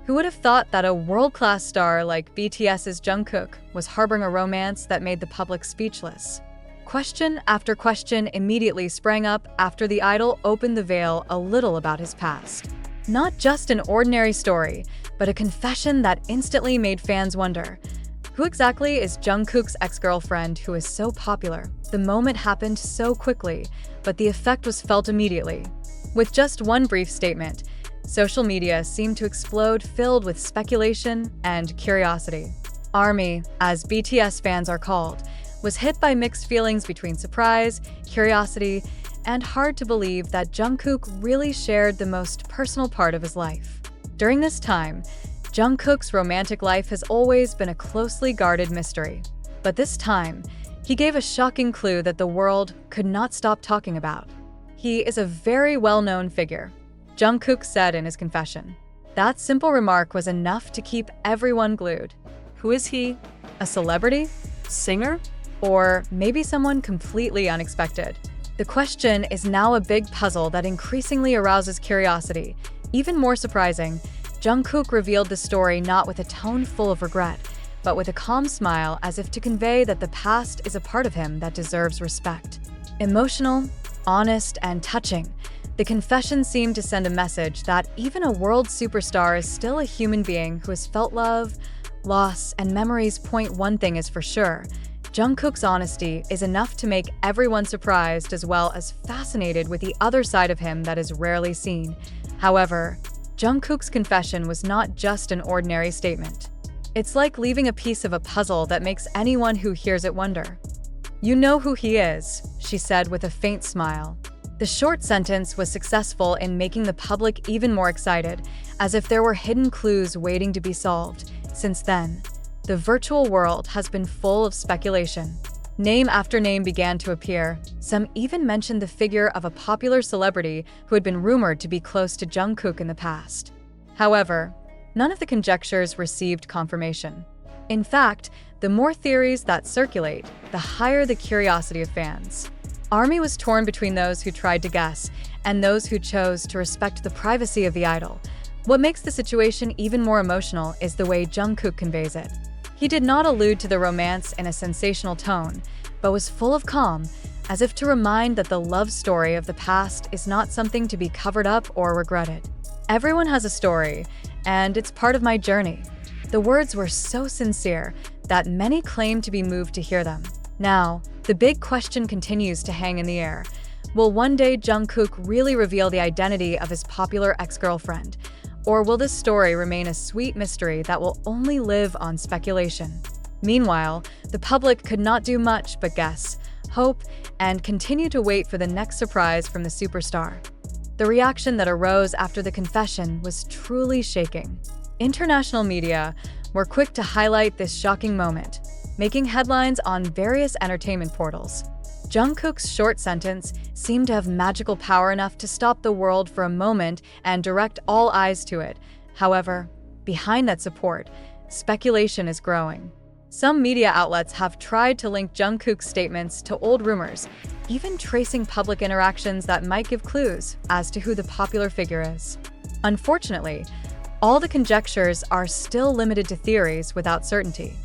Who would have thought that a world-class star like BTS's Jungkook was harboring a romance that made the public speechless? Question after question immediately sprang up after the idol opened the veil a little about his past. Not just an ordinary story, but a confession that instantly made fans wonder, who exactly is Jungkook's ex-girlfriend who is so popular? The moment happened so quickly, but the effect was felt immediately. With just one brief statement, social media seemed to explode, filled with speculation and curiosity. ARMY, as BTS fans are called, was hit by mixed feelings between surprise, curiosity, and hard to believe that Jungkook really shared the most personal part of his life. During this time, Jungkook's romantic life has always been a closely guarded mystery. But this time, he gave a shocking clue that the world could not stop talking about. He is a very well-known figure, Jungkook said in his confession. That simple remark was enough to keep everyone glued. Who is he? A celebrity? Singer? Or maybe someone completely unexpected? The question is now a big puzzle that increasingly arouses curiosity. Even more surprising, Jungkook revealed the story not with a tone full of regret, but with a calm smile as if to convey that the past is a part of him that deserves respect. Emotional, honest, and touching, the confession seemed to send a message that even a world superstar is still a human being who has felt love, loss, and memories. One thing is for sure, Jungkook's honesty is enough to make everyone surprised as well as fascinated with the other side of him that is rarely seen. However, Jungkook's confession was not just an ordinary statement. It's like leaving a piece of a puzzle that makes anyone who hears it wonder. "You know who he is," she said with a faint smile. The short sentence was successful in making the public even more excited, as if there were hidden clues waiting to be solved. Since then, the virtual world has been full of speculation. Name after name began to appear. Some even mentioned the figure of a popular celebrity who had been rumored to be close to Jungkook in the past. However, none of the conjectures received confirmation. In fact, the more theories that circulate, the higher the curiosity of fans. ARMY was torn between those who tried to guess and those who chose to respect the privacy of the idol. What makes the situation even more emotional is the way Jungkook conveys it. He did not allude to the romance in a sensational tone, but was full of calm, as if to remind that the love story of the past is not something to be covered up or regretted. "Everyone has a story, and it's part of my journey." The words were so sincere that many claimed to be moved to hear them. Now, the big question continues to hang in the air. Will one day Jungkook really reveal the identity of his popular ex-girlfriend? Or will this story remain a sweet mystery that will only live on speculation? Meanwhile, the public could not do much but guess, hope, and continue to wait for the next surprise from the superstar. The reaction that arose after the confession was truly shaking. International media were quick to highlight this shocking moment, making headlines on various entertainment portals. Jungkook's short sentence seemed to have magical power enough to stop the world for a moment and direct all eyes to it. However, behind that support, speculation is growing. Some media outlets have tried to link Jungkook's statements to old rumors, even tracing public interactions that might give clues as to who the popular figure is. Unfortunately, all the conjectures are still limited to theories without certainty.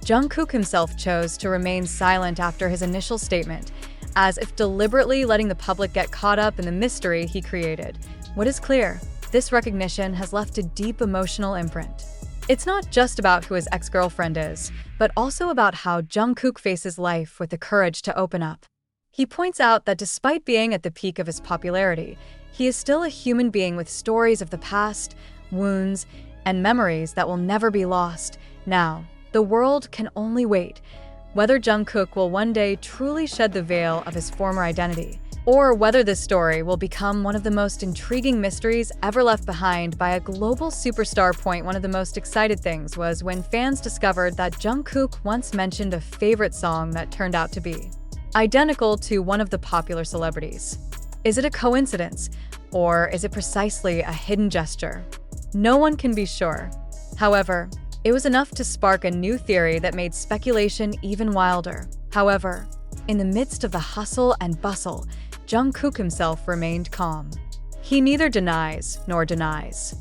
Jungkook himself chose to remain silent after his initial statement, as if deliberately letting the public get caught up in the mystery he created. What is clear, this recognition has left a deep emotional imprint. It's not just about who his ex-girlfriend is, but also about how Jungkook faces life with the courage to open up. He points out that despite being at the peak of his popularity, he is still a human being with stories of the past, wounds, and memories that will never be lost. Now, the world can only wait, whether Jungkook will one day truly shed the veil of his former identity, or whether this story will become one of the most intriguing mysteries ever left behind by a global superstar. One of the most excited things was when fans discovered that Jungkook once mentioned a favorite song that turned out to be identical to one of the popular celebrities. Is it a coincidence, or is it precisely a hidden gesture? No one can be sure. However, it was enough to spark a new theory that made speculation even wilder. However, in the midst of the hustle and bustle, Jungkook himself remained calm. He neither denies nor denies.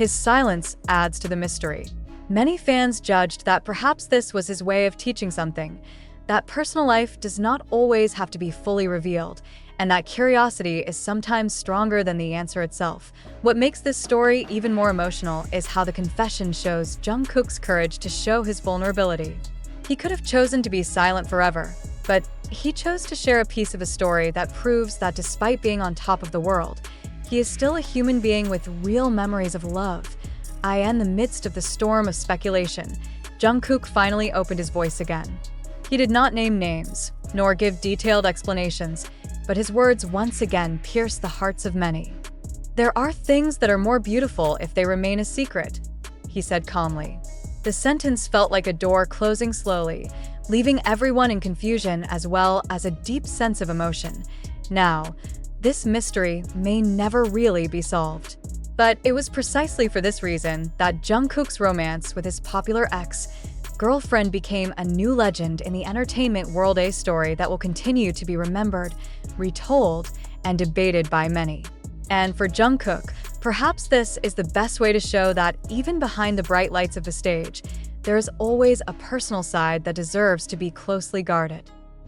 His silence adds to the mystery. Many fans judged that perhaps this was his way of teaching something, that personal life does not always have to be fully revealed, and that curiosity is sometimes stronger than the answer itself. What makes this story even more emotional is how the confession shows Jungkook's courage to show his vulnerability. He could have chosen to be silent forever, but he chose to share a piece of a story that proves that despite being on top of the world, he is still a human being with real memories of love. In the midst of the storm of speculation, Jungkook finally opened his voice again. He did not name names, nor give detailed explanations, but his words once again pierced the hearts of many. "There are things that are more beautiful if they remain a secret," he said calmly. The sentence felt like a door closing slowly, leaving everyone in confusion as well as a deep sense of emotion. Now, this mystery may never really be solved. But it was precisely for this reason that Jungkook's romance with his popular ex-girlfriend became a new legend in the entertainment world, a story that will continue to be remembered, retold, and debated by many. And for Jungkook, perhaps this is the best way to show that even behind the bright lights of the stage, there is always a personal side that deserves to be closely guarded.